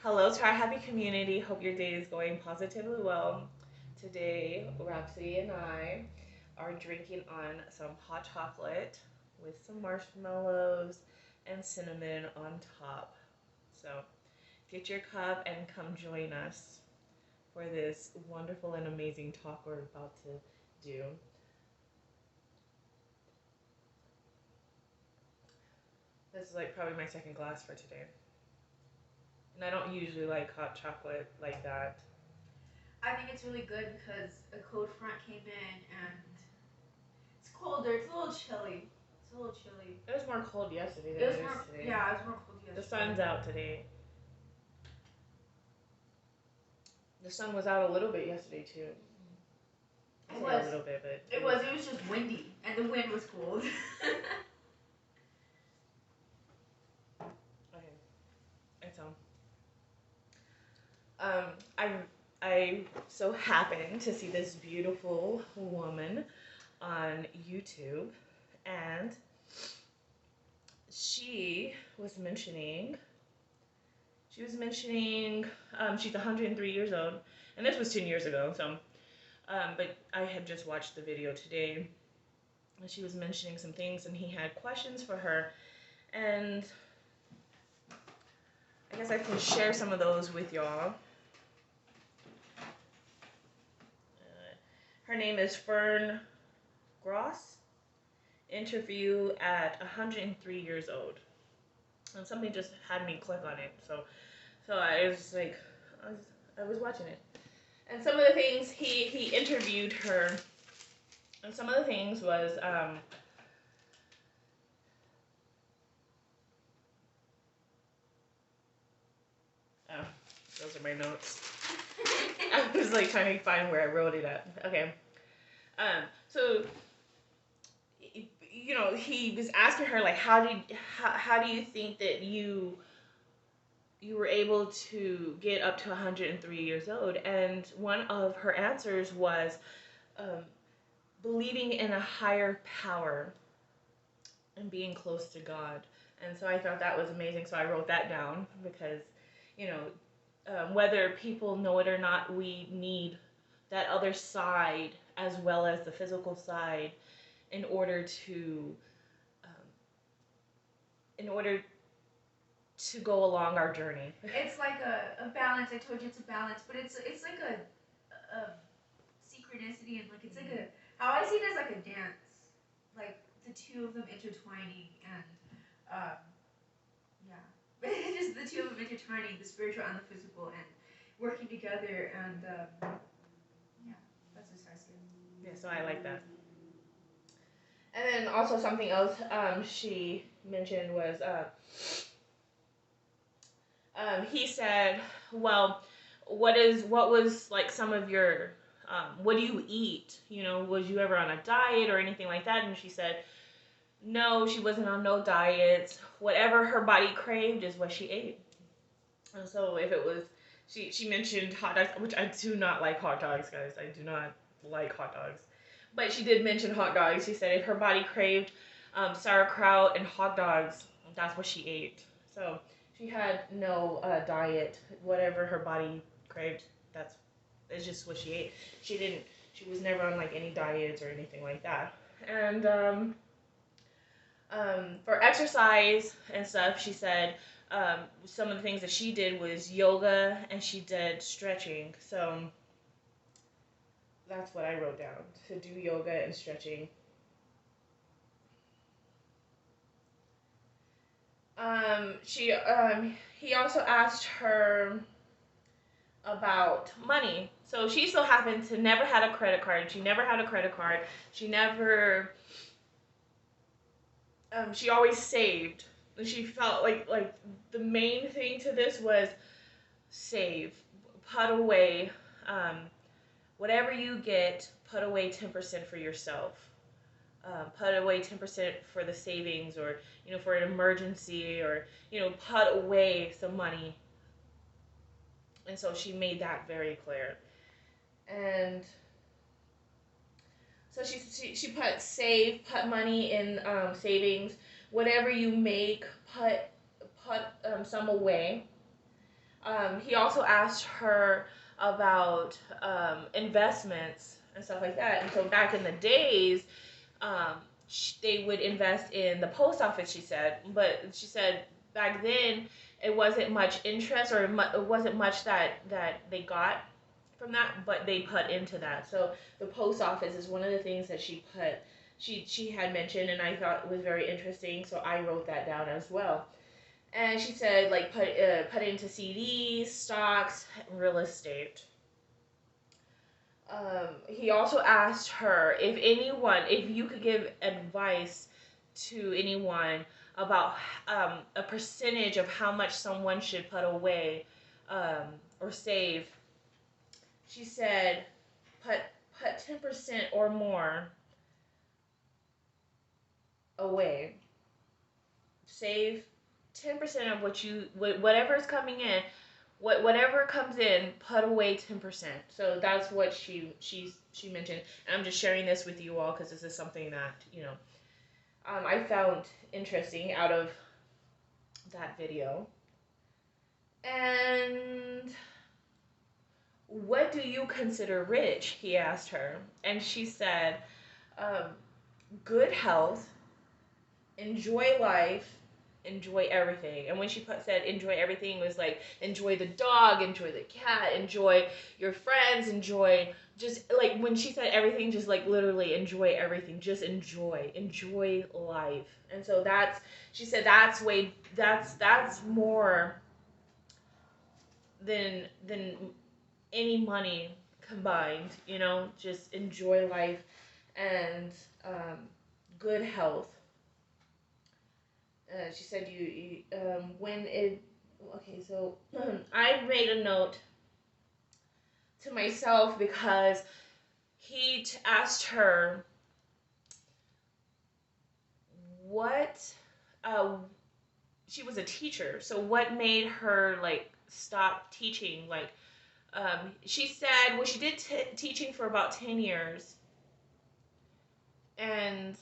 Hello to our happy community. Hope your day is going positively well. Today, Rhapsody and I are drinking on some hot chocolate with some marshmallows and cinnamon on top. So, get your cup and come join us for this wonderful and amazing talk we're about to do. This is like probably my second glass for today. And I don't usually like hot chocolate like that. I think it's really good because a cold front came in and it's colder. It's a little chilly. It's a little chilly. It was more cold yesterday than It was it is more, today. yeah, it was more cold The yesterday. sun's out today. The sun was out a little bit yesterday too. It was a little bit, but It was just windy and the wind was cold. okay. It's um I I so happened to see this beautiful woman on YouTube, and she was mentioning she's 103 years old, and this was 10 years ago. So but I had just watched the video today, and she was mentioning some things, and he had questions for her, and I guess I can share some of those with y'all. Her name is Fern Gross. Interview at 103 years old, and something just had me click on it. So I was like, I was watching it, and some of the things he interviewed her, and some of the things was oh, those are my notes. I was like trying to find where I wrote it at. Okay. So he was asking her like, how do you think that you were able to get up to 103 years old? And one of her answers was um, believing in a higher power and being close to God. And so I thought that was amazing. So I wrote that down because, you know, whether people know it or not, we need that other side as well as the physical side in order to um, in order to go along our journey. It's like a balance. I told you it's a balance, but it's like a synchronicity, and like it's like a, how I see it as like a dance, like the two of them intertwining, and um, yeah, just the two of them intertwining, the spiritual and the physical, and working together, and yeah, that's just how I see it. Yeah, so I like that. And then also something else she mentioned was he said, well, what was like some of your what do you eat? Was you ever on a diet or anything like that? And she said, no, she wasn't on no diets. Whatever her body craved is what she ate. And so if it was, she mentioned hot dogs, which I do not like hot dogs, guys. I do not like hot dogs. But she did mention hot dogs. She said if her body craved sauerkraut and hot dogs, that's what she ate. So she had no diet. Whatever her body craved, it's just what she ate. She was never on like any diets or anything like that. And for exercise and stuff, she said some of the things that she did was yoga and she did stretching. So that's what I wrote down, to do yoga and stretching. He also asked her about money. So she so happened to never had a credit card. She never had a credit card. She never. She always saved. She felt like the main thing to this was save, put away, whatever you get, put away 10% for yourself. Put away 10% for the savings, or for an emergency, or put away some money. And so she made that very clear. And so she put money in savings. Whatever you make, put some away. He also asked her about investments and stuff like that. And so back in the days, um, they would invest in the post office, she said. But she said back then it wasn't much interest, or it wasn't much that they got from that, but they put into that. So the post office is one of the things that she had mentioned, and I thought was very interesting. So I wrote that down as well. And she said like put into CDs, stocks, real estate. He also asked her if you could give advice to anyone about a percentage of how much someone should put away or save. She said, put 10% or more away. Save 10% of whatever is coming in, whatever comes in, put away 10%. So that's what she mentioned. And I'm just sharing this with you all because this is something that I found interesting out of that video. And what do you consider rich? He asked her, and she said, um, good health, enjoy life, enjoy everything. And when she said enjoy everything, it was like enjoy the dog, enjoy the cat, enjoy your friends, enjoy just like when she said everything, just like literally enjoy everything, just enjoy life. And so she said that's more than any money combined, just enjoy life and good health. She said when it, okay, so I made a note to myself because he asked her what, she was a teacher, so what made her like stop teaching, like, she said, well, she did teaching for about 10 years, and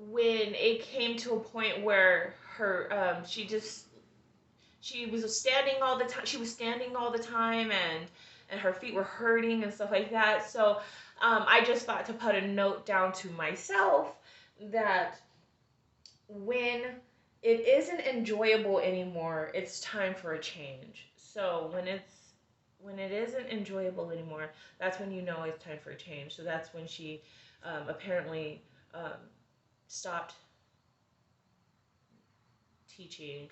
when it came to a point where her she was standing all the time. She was standing all the time, and her feet were hurting and stuff like that. So I just thought to put a note down to myself that when it isn't enjoyable anymore, it's time for a change. So when it isn't enjoyable anymore, that's when you know it's time for a change. So that's when she apparently stopped teaching.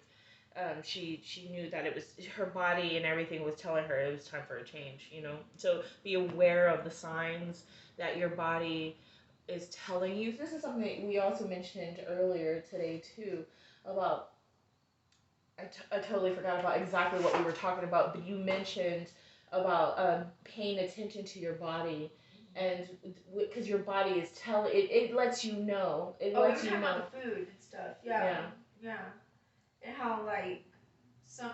She knew that it was her body and everything was telling her it was time for a change. So be aware of the signs that your body is telling you. This is something we also mentioned earlier today too about. I totally forgot about exactly what we were talking about, but you mentioned about paying attention to your body, and because your body is telling it lets you know. It lets you know about the food and stuff. Yeah. And how like some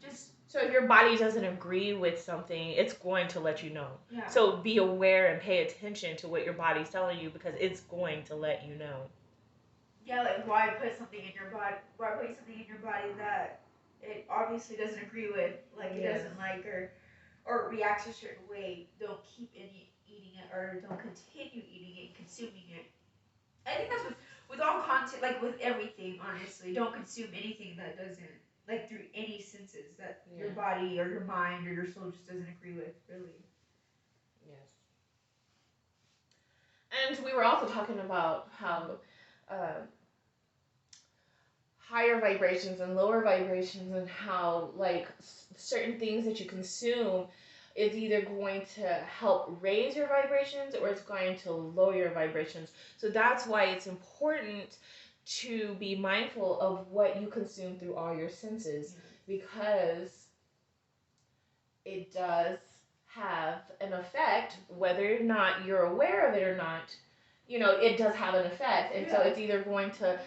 just so if your body doesn't agree with something, it's going to let you know. Yeah. So be aware and pay attention to what your body's telling you because it's going to let you know. Yeah, like why put something in your body? Why put something in your body that it obviously doesn't agree with, like it doesn't like, or reacts a certain way? Don't keep eating it, or don't continue eating it, consuming it. I think that's with all content, like with everything. Honestly, don't consume anything that doesn't, like through any senses, that your body or your mind or your soul just doesn't agree with. Really. Yes. And we were also talking about how higher vibrations and lower vibrations, and how like certain things that you consume is either going to help raise your vibrations or it's going to lower your vibrations. So that's why it's important to be mindful of what you consume through all your senses, because it does have an effect, whether or not you're aware of it or not. It does have an effect, and so it's either going to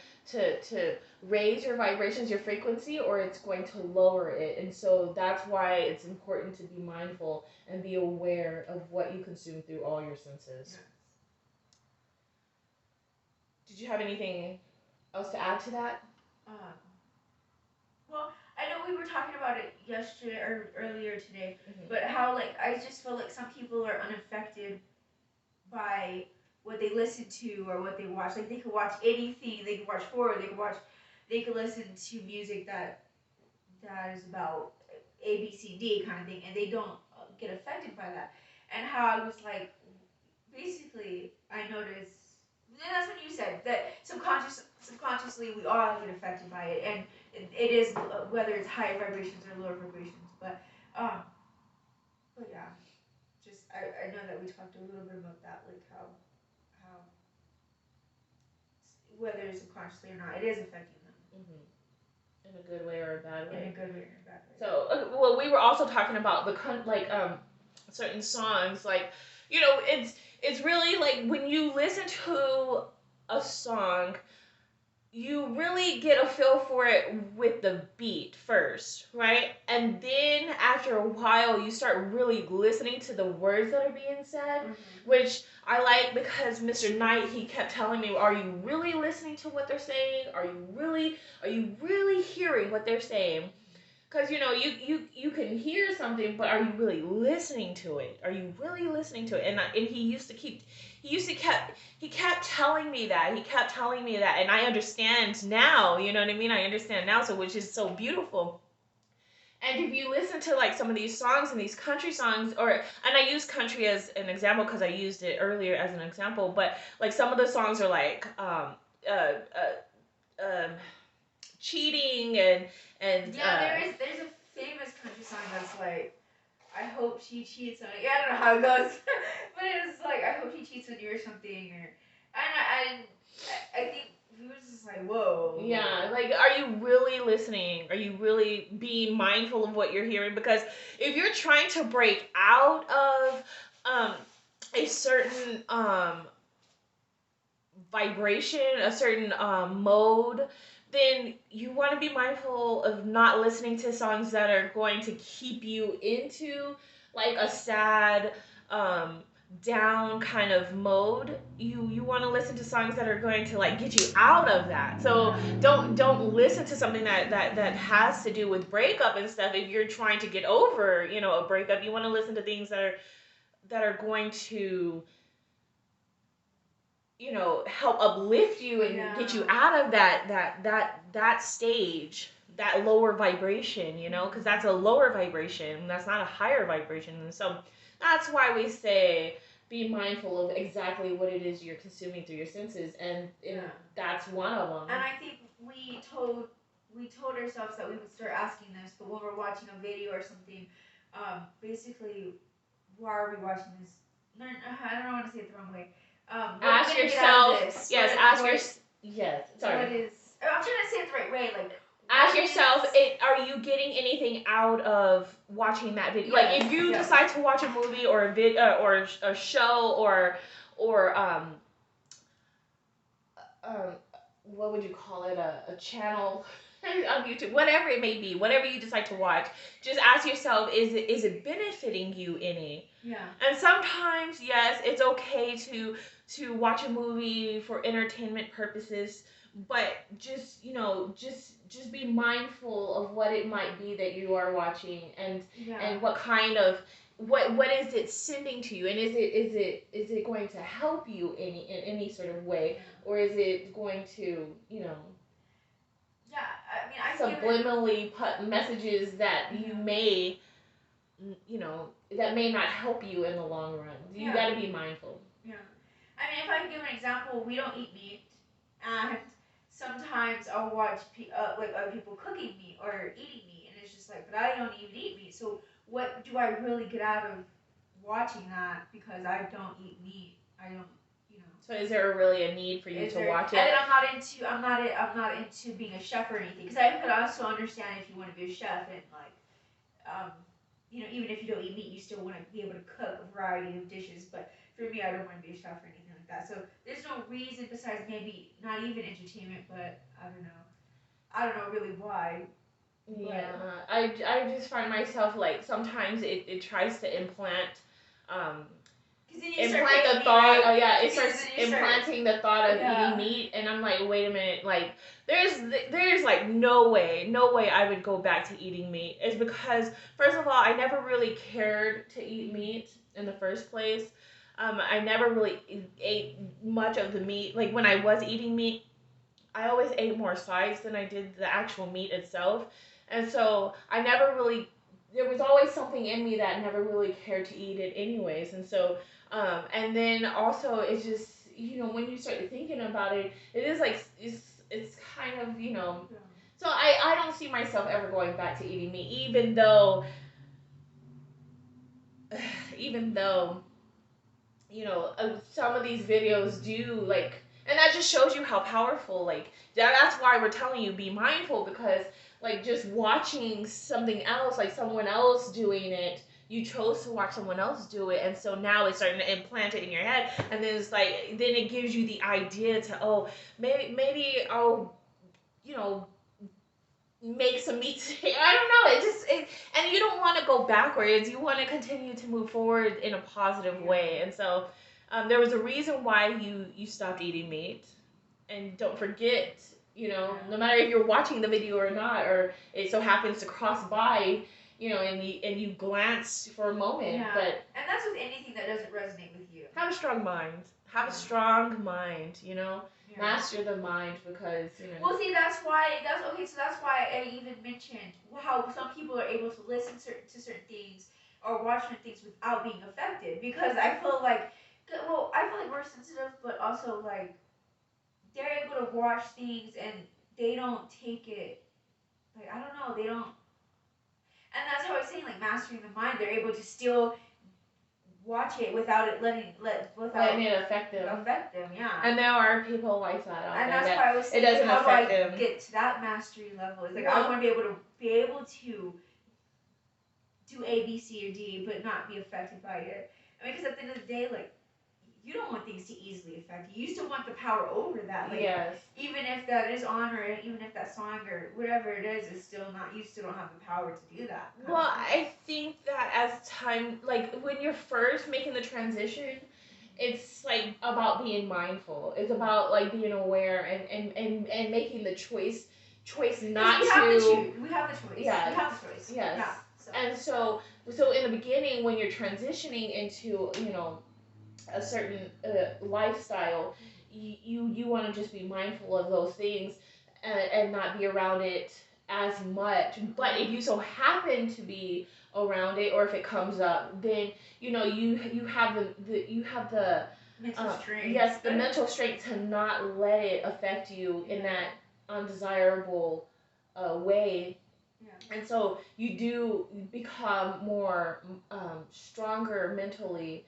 raise your vibrations, your frequency, or it's going to lower it. And so that's why it's important to be mindful and be aware of what you consume through all your senses. Did you have anything else to add to that? Well, I know we were talking about it yesterday or earlier today, Mm-hmm. but how like I just feel like some people are unaffected by what they listen to or what they watch. Like they could watch anything. They could watch horror. They could listen to music that is about A, B, C, D kind of thing, and they don't get affected by that. And how I was like, basically, I noticed. And that's when you said that subconsciously, we all get affected by it, and it is whether it's higher vibrations or lower vibrations. Um, but yeah, just I know that we talked a little bit about that, like how whether it's subconsciously or not, it is affecting them. Mm-hmm. In a good way or a bad way. In a good way or a bad way. So, well, we were also talking about certain songs, like, it's really like when you listen to a song, you really get a feel for it with the beat first, right? And then after a while, you start really listening to the words that are being said, which I like because Mr. Knight, he kept telling me, are you really listening to what they're saying? Are you really hearing what they're saying? Because you can hear something, but are you really listening to it? Are you really listening to it? And he kept telling me that. He kept telling me that, and I understand now. You know what I mean? I understand now, so which is so beautiful. And if you listen to like some of these songs and these country songs, and I use country as an example because I used it earlier as an example, but like some of the songs are like cheating and yeah, there's a famous country song that's like, I hope she cheats on you. Yeah, I don't know how it goes, but it's like I hope she cheats on you or something, or I think he was just like, whoa. Yeah, like, are you really listening? Are you really being mindful of what you're hearing? Because if you're trying to break out of a certain vibration, a certain mode, then you want to be mindful of not listening to songs that are going to keep you into like a sad, down kind of mode. You want to listen to songs that are going to like get you out of that. So don't listen to something that has to do with breakup and stuff. If you're trying to get over, a breakup, you want to listen to things that are going to help uplift you and get you out of that stage, that lower vibration, because that's a lower vibration. That's not a higher vibration. And so that's why we say be mindful of exactly what it is you're consuming through your senses, and that's one of them. And I think we told ourselves that we would start asking this, but when we're watching a video or something, basically, why are we watching this? No, I don't want to say it the wrong way. Ask yourself. Yes, ask yourself. Yes, sorry. What is? I'm trying to say it the right way. Like, ask yourself, are you getting anything out of watching that video? Yes, like, if you decide to watch a movie or a video or a show or what would you call it? A channel on YouTube, whatever it may be, whatever you decide to watch, just ask yourself, is it benefiting you any? Yeah. And sometimes, yes, it's okay to watch a movie for entertainment purposes, but just be mindful of what it might be that you are watching, and what kind of what is it sending to you, and is it going to help you in any sort of way, or is it going to subliminally put messages that you may that may not help you in the long run. You got to be mindful. Yeah. I mean, if I can give an example, we don't eat meat, and sometimes I'll watch like other people cooking meat or eating meat, and it's just like, but I don't even eat meat. So what do I really get out of watching that? Because I don't eat meat. I don't. So is there really a need for you to watch it? And then I'm not into being a chef or anything, because I could also understand if you want to be a chef and like, even if you don't eat meat, you still want to be able to cook a variety of dishes. But for me, I don't want to be a chef or anything like that. So there's no reason besides maybe not even entertainment, but I don't know really why. Yeah, I just find myself like sometimes it tries to implant implant the thought. Oh yeah, it starts implanting the thought of Yeah. eating meat, and I'm like, wait a minute, like there's like no way I would go back to eating meat. It's because first of all, I never really cared to eat meat in the first place. I never really ate much of the meat. Like when I was eating meat, I always ate more sides than I did the actual meat itself. And so I never really, there was always something in me that never really cared to eat it anyways. And so, and then also it's just, when you start thinking about it, it is like, it's kind of, so I don't see myself ever going back to eating meat, even though, some of these videos do like, and that just shows you how powerful, like, that's why we're telling you be mindful, because like just watching something else, like someone else doing it, you chose to watch someone else do it, and so now it's starting to implant it in your head, and then it's like, then it gives you the idea to, oh, maybe I'll, make some meat today. I don't know. And you don't want to go backwards. You want to continue to move forward in a positive way. And so, there was a reason why you stopped eating meat. And don't forget, no matter if you're watching the video or not, or it so happens to cross by, and you glance for a moment. Yeah. But and that's with anything that doesn't resonate with you. Have a strong mind. Have a strong mind. Yeah. Master the mind, because Well, see, that's why I even mentioned how some people are able to listen to certain things or watch certain things without being affected, because I feel like we're sensitive, but also like they're able to watch things and they don't take it, like, I don't know, they don't, and that's how I was saying, like, mastering the mind. They're able to still watch it without it letting it affect them. Yeah. And there are people like that out and there. And that's why I was saying, it doesn't how affect do I them. get to that mastery level? It's like, I want to be able to do A, B, C, or D, but not be affected by it. I mean, because at the end of the day, like, you don't want things to easily affect you. You still want the power over that. Like, yes. Even if that is on, or even if that song or whatever it is still not, you still don't have the power to do that. Well, I think that as time, like when you're first making the transition, it's like about being mindful. It's about like being aware and making the choice not to. We have the choice. Yeah. We have the choice. Yes. Yeah, And so in the beginning, when you're transitioning into a certain lifestyle, you want to just be mindful of those things, and not be around it as much. But if you so happen to be around it, or if it comes up, then you have the mental strength. Yes, the mental strength to not let it affect you in that undesirable way. Yeah. And so you do become more stronger mentally.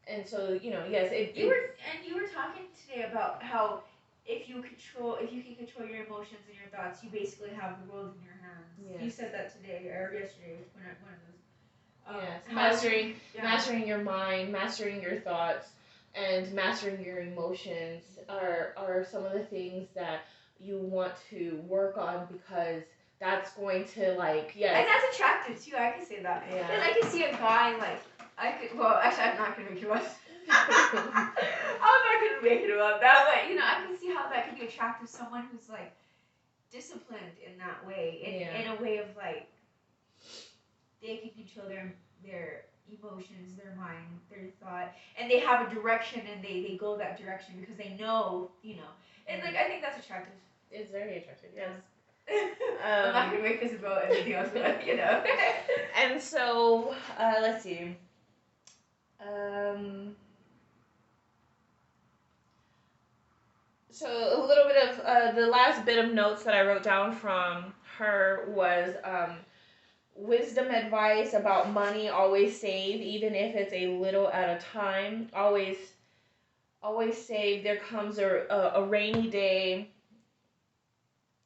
And so, yes, you were talking today about how if you can control your emotions and your thoughts, you basically have the world in your hands. Yes. You said that today or yesterday, one of those. Yes, mastering your mind, mastering your thoughts, and mastering your emotions are some of the things that you want to work on, because that's going to, like, yes. And that's attractive too. I can say that. Yeah. Because I can see a guy, like, actually, I'm not gonna make you up. I'm not gonna make it about that, but I can see how that could be attractive. Someone who's like disciplined in that way, in a way of like they can control their emotions, their mind, their thought, and they have a direction, and they go that direction because they know, and like I think that's attractive. It's very attractive, yes. I'm not gonna make this about anything else, but And so, let's see. So a little bit of the last bit of notes that I wrote down from her was wisdom advice about money. Always save, even if it's a little at a time. Always save. There comes a rainy day,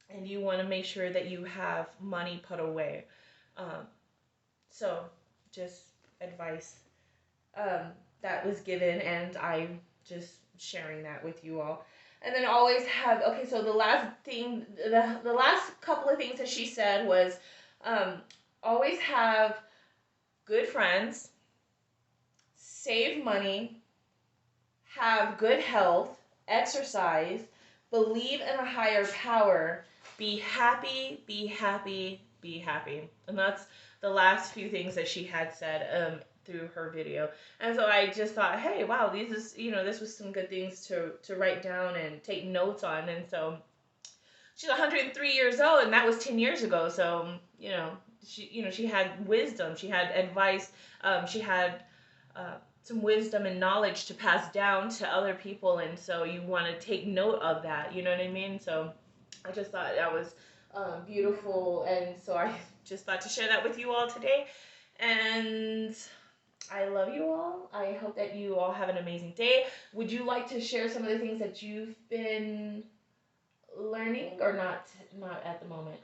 and you want to make sure that you have money put away. So just advice that was given, and I'm just sharing that with you all. And then always have, okay, so the last thing, the last couple of things that she said was always have good friends, save money, have good health, exercise, believe in a higher power, be happy, be happy, be happy. And that's the last few things that she had said through her video. And so I just thought, hey, wow, these is this was some good things to write down and take notes on. And so she's 103 years old, and that was 10 years ago. So she had wisdom, she had advice, she had some wisdom and knowledge to pass down to other people, and so you want to take note of that. You know what I mean? So I just thought that was beautiful, and so I just thought to share that with you all today. And I love you all. I hope that you all have an amazing day. Would you like to share some of the things that you've been learning, or not? Not at the moment.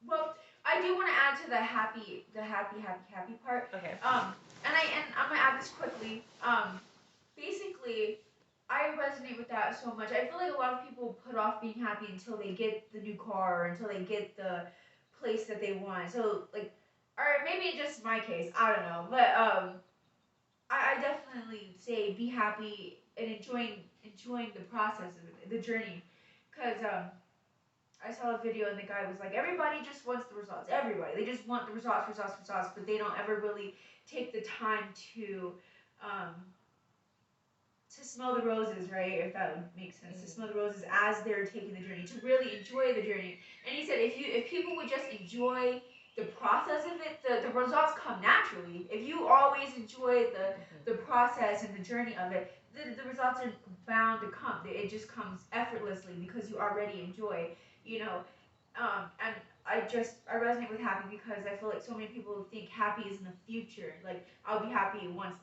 Well, I do want to add to the happy part. Okay. And I'm gonna add this quickly. Basically, I resonate with that so much. I feel like a lot of people put off being happy until they get the new car or until they get the place that they want. So like, or maybe just my case. I don't know, but I definitely say be happy and enjoying the process of it, the journey, because I saw a video and the guy was like, everybody just wants the results. Everybody, they just want the results, but they don't ever really take the time to smell the roses, right? If that would make sense, to smell the roses as they're taking the journey, to really enjoy the journey. And he said, if people would just enjoy the process of it, the results come naturally. If you always enjoy the process and the journey of it, the results are bound to come. It just comes effortlessly because you already enjoy, and I resonate with happy because I feel like so many people think happy is in the future. Like, I'll be happy once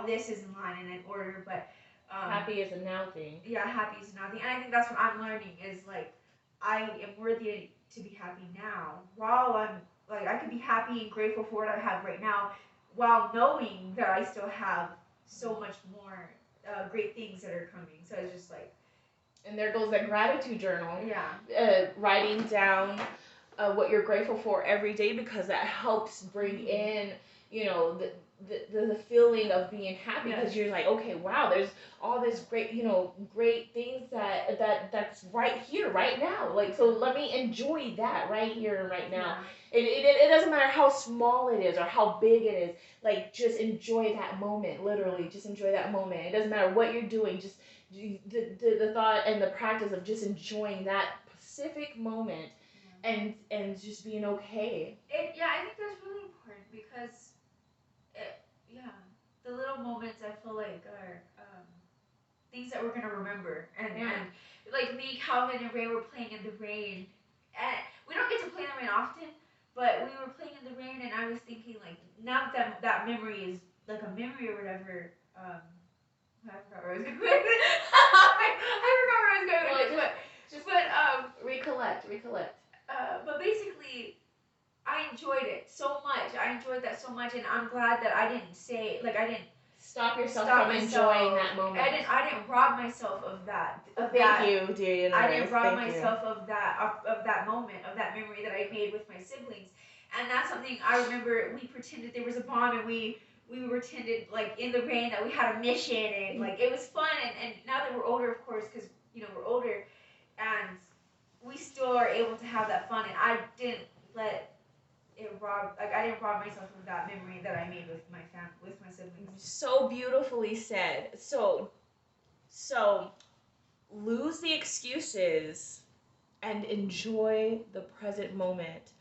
this is in line and in order, but happy is a now thing. Yeah, happy is a now thing, and I think that's what I'm learning is like I am worthy to be happy now. While I'm like I can be happy and grateful for what I have right now, while knowing that I still have so much more great things that are coming. So it's just like. And there goes that gratitude journal. Yeah. Writing down what you're grateful for every day, because that helps bring in, the feeling of being happy, because you're like, okay, wow, there's all this great, great things that's right here, right now. Like, so let me enjoy that right here and right now. Yeah. It doesn't matter how small it is or how big it is. Like, just enjoy that moment. Literally, just enjoy that moment. It doesn't matter what you're doing. Just the thought and the practice of just enjoying that specific moment, and just being okay. I think that's really important because the little moments I feel like are things that we're gonna remember, and like me, Calvin, and Ray were playing in the rain, and we don't get to play in the rain often, but we were playing in the rain, and I was thinking like now that memory is like a memory or whatever. I forgot where I was going with it. I forgot where I was going with it, but recollect. But basically, I enjoyed it so much. I enjoyed that so much, and I'm glad that I didn't stop yourself from enjoying that moment. I didn't rob myself of that. Thank you, dear universe. I didn't rob myself of that moment, of that memory that I made with my siblings, and that's something I remember. We pretended there was a bomb, and we pretended like in the rain that we had a mission, and like it was fun. And now that we're older, of course, because we're older, and we still are able to have that fun, and I didn't let it rob. Like, I didn't rob myself of that memory that I made with my family, with my siblings. So beautifully said. So lose the excuses and enjoy the present moment.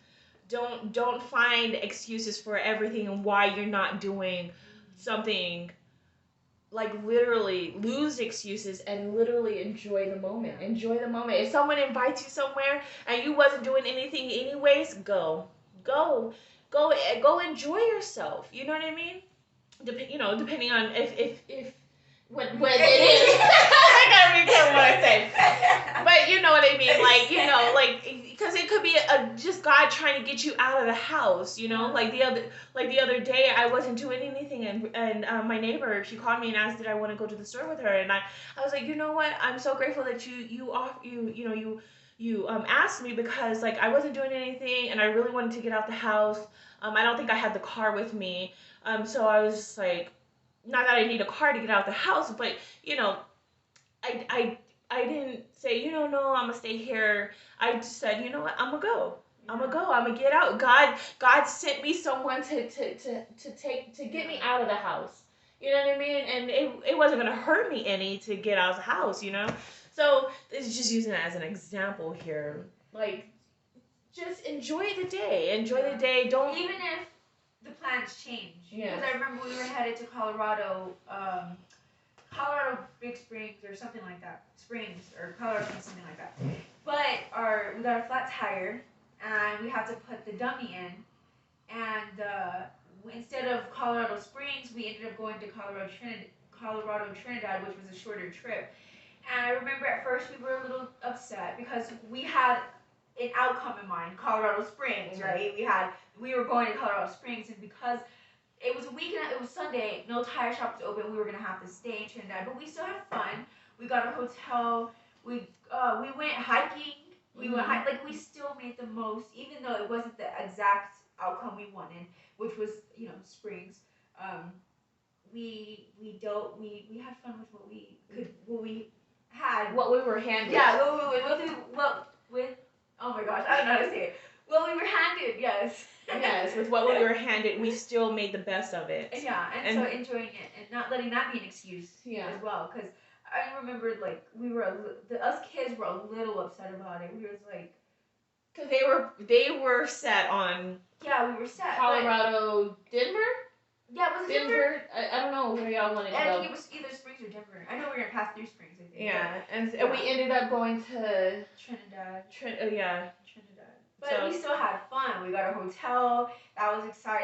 Don't find excuses for everything and why you're not doing something. Like, literally lose excuses and literally enjoy the moment. Enjoy the moment. If someone invites you somewhere and you wasn't doing anything anyways, go enjoy yourself. You know what I mean? Depending on if what it is. I gotta be careful what I say. But you know what I mean, like, because it could be just God trying to get you out of the house, Like the other day, I wasn't doing anything, and my neighbor, she called me and asked did I want to go to the store with her, and I was like, you know what, I'm so grateful that you asked me, because like I wasn't doing anything and I really wanted to get out the house. I don't think I had the car with me, so I was just like, not that I need a car to get out of the house, but you know, I I I didn't say, no, I'm gonna stay here. I just said, you know what, I'm gonna go. I'm gonna go. I'm gonna get out. God sent me someone to get me out of the house. You know what I mean? And it wasn't gonna hurt me any to get out of the house. So it's just using it as an example here. Like, just enjoy the day. Enjoy the day. Don't even if the plans change. Yeah. Because I remember we were headed to Colorado. Colorado Big Springs or something like that. Springs or Colorado Springs, something like that. But we got a flat tire and we had to put the dummy in. And instead of Colorado Springs, we ended up going to Colorado Trinidad, which was a shorter trip. And I remember at first we were a little upset because we had an outcome in mind, Colorado Springs, right? We were going to Colorado Springs, and because it was a weekend, it was Sunday, no tire shop was open, we were gonna have to stay in Trinidad, but we still had fun. We got a hotel. We went hiking. We we still made the most, even though it wasn't the exact outcome we wanted, which was Springs. We had fun with what we had. What we were handed. Yeah, with oh my gosh, I don't know how to say it. Well, we were handed, yes. Yes, with what we were handed, we still made the best of it. Yeah, and so enjoying it and not letting that be an excuse as well. Because I remember, like, us kids were a little upset about it. We was like, because they were set on. Yeah, we were set. Colorado, Denver. Yeah, was it Denver? I don't know where y'all wanted to go. I think it was either Springs or Denver. I know we were gonna pass through Springs, I think. Yeah, and we ended up going to Trinidad. Trinidad. But we still had fun. We got a hotel. That was exciting.